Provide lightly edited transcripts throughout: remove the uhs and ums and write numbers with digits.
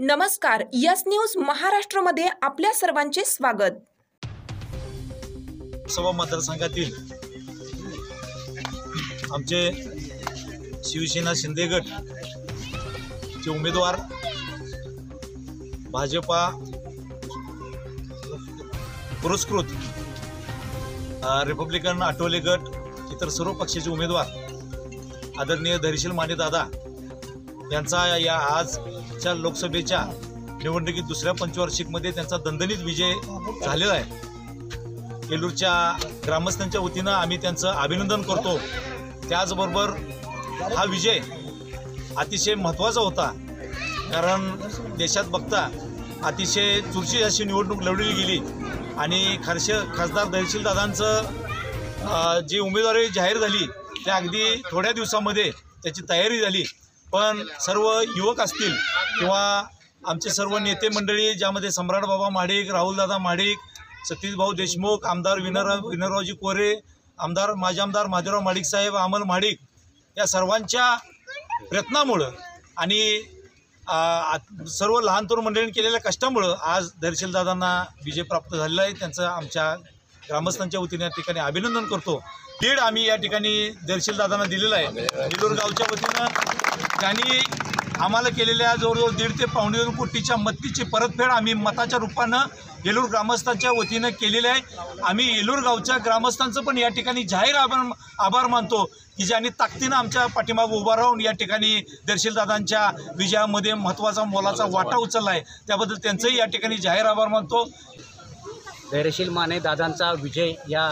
नमस्कार, yes news महाराष्ट्रमध्ये आपल्या सर्वांचे स्वागत। लोकसभा मतदारसंघातील आमचे शिवसेना शिंदे गट चे उमेदवार भाजपा पुरस्कृत रिपब्लिकन आठवले गट इतर सर्व पक्षाचे उमेदवार आदरणीय धैर्यशील माने दादा यांचा या आजच्या लोकसभेच्या निवडणुकीत दुसऱ्या पंचवार्षिकमध्ये त्यांचा दणदणीत विजय झालेला आहे। येलूरच्या ग्रामस्थांच्या वतीनं आम्ही त्यांचं अभिनंदन करतो। त्याचबरोबर हा विजय अतिशय महत्त्वाचा होता, कारण देशात बघता अतिशय चुरशी अशी निवडणूक लढवली गेली आणि खासदार धैर्यशील दादांचं जी उमेदवारी जाहीर झाली त्या अगदी थोड्या दिवसामध्ये त्याची तयारी झाली। पण सर्व युवक असतील किंवा आमचे सर्व नेते मंडळी, ज्यामध्ये सम्राट बाबा महाडिक, राहुलदादा महाडिक, सतीशभाऊ देशमुख, आमदार विनोदरावजी कोरे, माजी आमदार महादेवराव महाडिक साहेब, अमल महाडिक, या सर्वांच्या प्रयत्नामुळं आणि सर्व लहान तरुण मंडळींनी केलेल्या कष्टामुळं आज धैर्यशील दादांना विजय प्राप्त झालेला आहे। त्यांचं आमच्या ग्रामस्थांच्या वतीने या ठिकाणी अभिनंदन करतो। लीड आम्ही या ठिकाणी धैर्यशील दादांना दिलेला आहे। येलूर गावच्या वतीनं त्यांनी आम्हाला केलेल्या जवळजवळ 1.5 ते 2.5 कोटीच्या मतीची परतफेड आम्ही मताच्या रूपानं येलूर ग्रामस्थांच्या वतीनं केलेले आहे। आम्ही येलूर गावच्या ग्रामस्थांचं पण या ठिकाणी जाहीर आभार मानतो की ज्यांनी ताकदीनं आमच्या पाठीमागे उभा राहून या ठिकाणी धैर्यशील दादांच्या विजयामध्ये महत्त्वाचा मोलाचा वाटा उचलला आहे। त्याबद्दल त्यांचंही या ठिकाणी जाहीर आभार मानतो। धैर्यशील माने दादांचा विजय या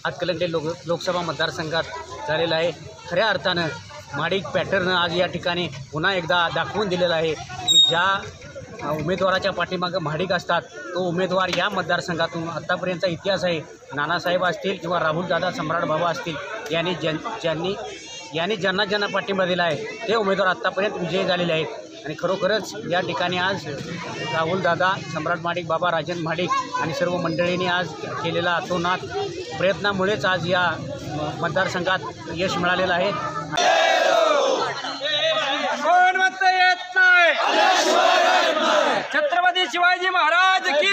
हातकणंगले लोकसभा मतदारसंघात झालेला आहे। खऱ्या अर्थानं महाडिक पॅटर्न आज या ठिकाणी पुन्हा एकदा दाखवून दिलेला आहे की ज्या उमेदवाराच्या पाठीमागं महाडिक असतात तो उमेदवार या मतदारसंघातून आत्तापर्यंतचा इतिहास आहे। नानासाहेब असतील किंवा राहुलदादा, सम्राट बाबा असतील, यांनी ज्यांना पाठिंबा दिला आहे ते उमेदवार आत्तापर्यंत विजयी झालेले आहेत। आणि खरोखरच या ठिकाणी आज राहुलदादा, सम्राट महाडिक, बाबा राजन महाडिक आणि सर्व मंडळींनी आज केलेला अतोनात प्रयत्नामुळेच आज या मतदारसंघात यश मिळालेलं आहे। छत्रपती शिवाजी महाराज की